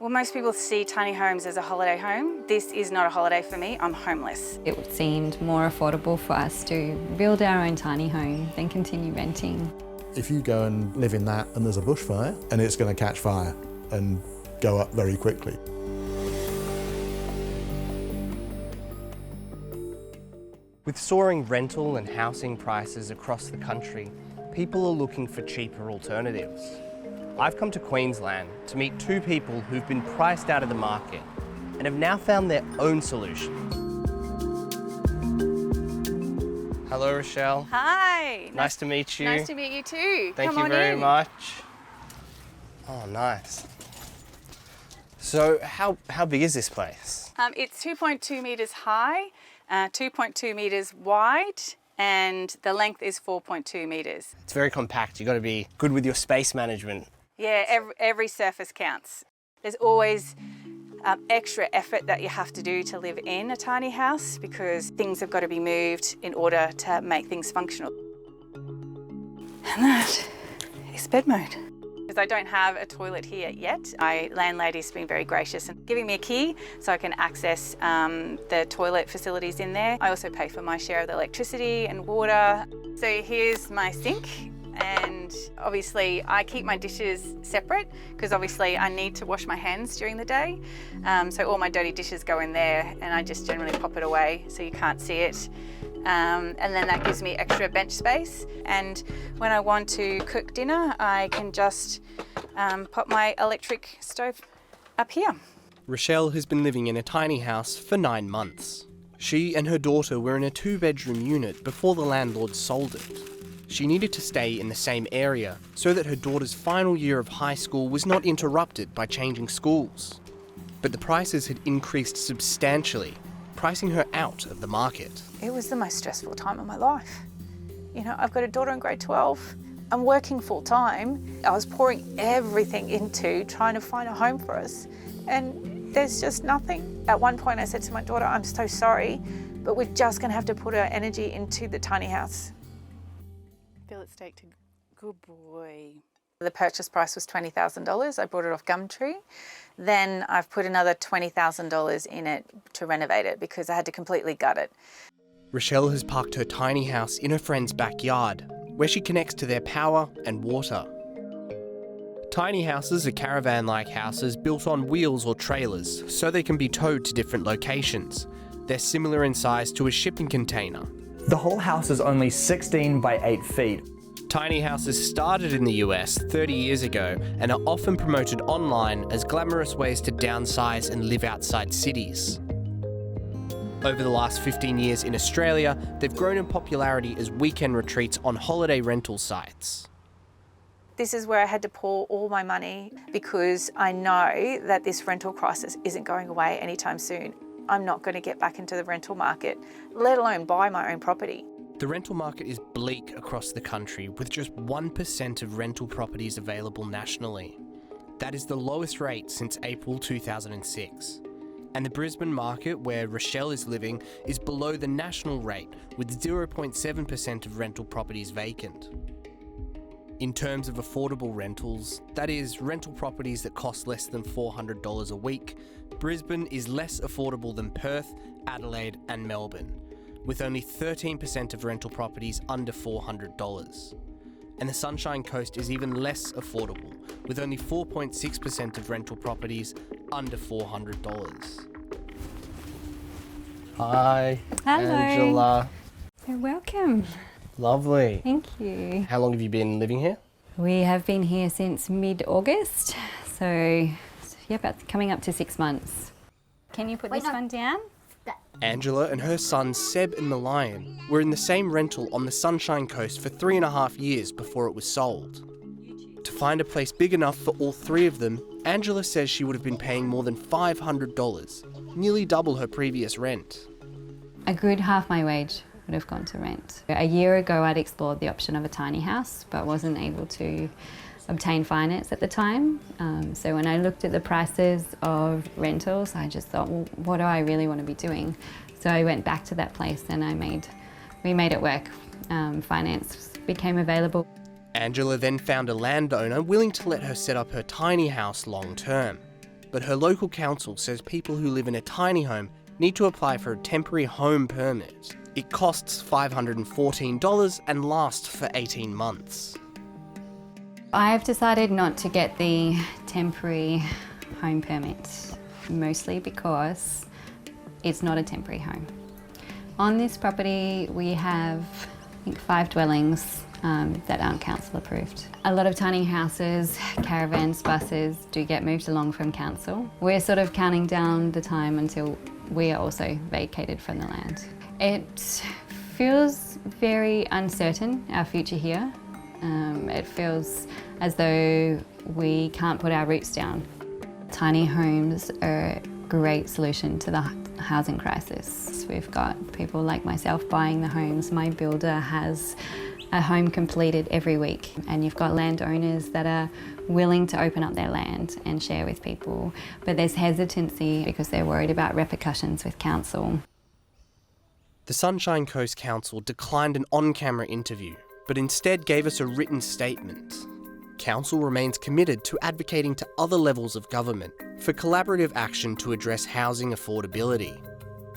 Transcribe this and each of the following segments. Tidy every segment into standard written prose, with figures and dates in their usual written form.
Well, most people see tiny homes as a holiday home. This is not a holiday for me. I'm homeless. It seemed more affordable for us to build our own tiny home than continue renting. If you go and live in that and there's a bushfire, and it's going to catch fire and go up very quickly. With soaring rental and housing prices across the country, people are looking for cheaper alternatives. I've come to Queensland to meet two people who've been priced out of the market and have now found their own solutions. Hello, Rochelle. Hi. Nice to meet you. Nice to meet you too. Thank Come you on very in. much. Oh, nice. So how big is this place? It's 2.2 metres high, 2.2 metres wide, and the length is 4.2 metres. It's very compact. You've got to be good with your space management. Yeah, every surface counts. There's always extra effort that you have to do to live in a tiny house because things have got to be moved in order to make things functional. And that is bed mode. Because I don't have a toilet here yet, my landlady's been very gracious and giving me a key so I can access the toilet facilities in there. I also pay for my share of the electricity and water. So here's my sink, and obviously I keep my dishes separate because obviously I need to wash my hands during the day. So all my dirty dishes go in there and I just generally pop it away so you can't see it. And then that gives me extra bench space. And when I want to cook dinner, I can just pop my electric stove up here. Rochelle has been living in a tiny house for 9 months. She and her daughter were in a 2-bedroom unit before the landlord sold it. She needed to stay in the same area so that her daughter's final year of high school was not interrupted by changing schools. But the prices had increased substantially, pricing her out of the market. It was the most stressful time of my life. You know, I've got a daughter in grade 12. I'm working full time. I was pouring everything into trying to find a home for us, and there's just nothing. At one point I said to my daughter, I'm so sorry, but we're just gonna have to put our energy into the tiny house. Billet steak to good boy. The purchase price was $20,000. I bought it off Gumtree. Then I've put another $20,000 in it to renovate it because I had to completely gut it. Rochelle has parked her tiny house in her friend's backyard, where she connects to their power and water. Tiny houses are caravan-like houses built on wheels or trailers so they can be towed to different locations. They're similar in size to a shipping container. The whole house is only 16 by 8 feet. Tiny houses started in the US 30 years ago and are often promoted online as glamorous ways to downsize and live outside cities. Over the last 15 years in Australia, they've grown in popularity as weekend retreats on holiday rental sites. This is where I had to pour all my money because I know that this rental crisis isn't going away anytime soon. I'm not going to get back into the rental market, let alone buy my own property. The rental market is bleak across the country, with just 1% of rental properties available nationally. That is the lowest rate since April 2006. And the Brisbane market, where Rochelle is living, is below the national rate, with 0.7% of rental properties vacant. In terms of affordable rentals, that is, rental properties that cost less than $400 a week, Brisbane is less affordable than Perth, Adelaide and Melbourne, with only 13% of rental properties under $400. And the Sunshine Coast is even less affordable, with only 4.6% of rental properties under $400. Hi, Hello. Angela. You're welcome. Lovely. Thank you. How long have you been living here? We have been here since mid-August, so yeah, about coming up to 6 months. Can you put this one down? Angela and her sons Seb and Malayan were in the same rental on the Sunshine Coast for 3.5 years before it was sold. To find a place big enough for all three of them, Angela says she would have been paying more than $500, nearly double her previous rent. A good half my wage would have gone to rent. A year ago I'd explored the option of a tiny house but wasn't able to obtain finance at the time. So when I looked at the prices of rentals, I just thought, well, what do I really want to be doing? So I went back to that place and we made it work. Finance became available. Angela then found a landowner willing to let her set up her tiny house long term. but her local council says people who live in a tiny home need to apply for a temporary home permit. It costs $514 and lasts for 18 months. I've decided not to get the temporary home permit, mostly because it's not a temporary home. On this property we have, I think, 5 dwellings that aren't council approved. A lot of tiny houses, caravans, buses do get moved along from council. We're sort of counting down the time until we are also vacated from the land. It feels very uncertain, our future here. It feels as though we can't put our roots down. Tiny homes are a great solution to the housing crisis. We've got people like myself buying the homes. My builder has a home completed every week, and you've got landowners that are willing to open up their land and share with people, but there's hesitancy because they're worried about repercussions with council. The Sunshine Coast Council declined an on-camera interview, but instead gave us a written statement. Council remains committed to advocating to other levels of government for collaborative action to address housing affordability.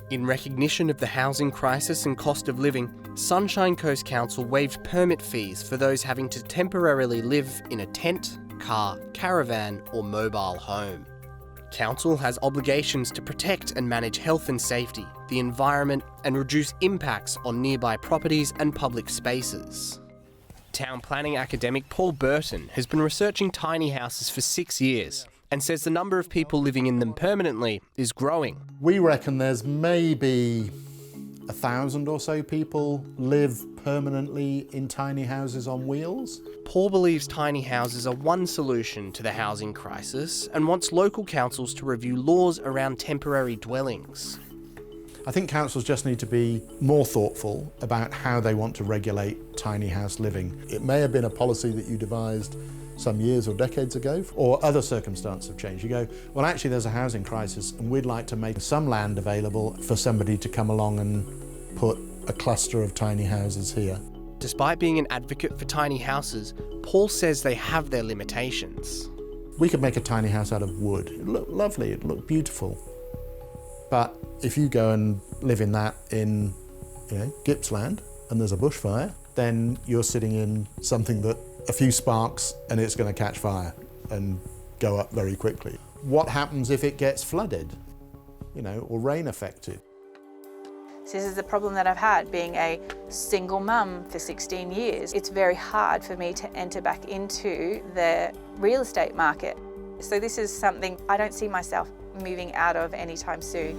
In recognition of the housing crisis and cost of living, Sunshine Coast Council waived permit fees for those having to temporarily live in a tent, car, caravan or mobile home. Council has obligations to protect and manage health and safety, the environment and reduce impacts on nearby properties and public spaces. Town planning academic Paul Burton has been researching tiny houses for 6 years and says the number of people living in them permanently is growing. We reckon there's maybe 1,000 or so people live permanently in tiny houses on wheels. Paul believes tiny houses are one solution to the housing crisis and wants local councils to review laws around temporary dwellings. I think councils just need to be more thoughtful about how they want to regulate tiny house living. It may have been a policy that you devised some years or decades ago, or other circumstances have changed. You go, well, actually there's a housing crisis and we'd like to make some land available for somebody to come along and put a cluster of tiny houses here. Despite being an advocate for tiny houses, Paul says they have their limitations. We could make a tiny house out of wood. It'd look lovely, it'd look beautiful. But if you go and live in that in, Gippsland, and there's a bushfire, then you're sitting in something that a few sparks and it's going to catch fire and go up very quickly. What happens if it gets flooded, or rain affected? So this is the problem that I've had being a single mum for 16 years. It's very hard for me to enter back into the real estate market. So this is something I don't see myself moving out of anytime soon.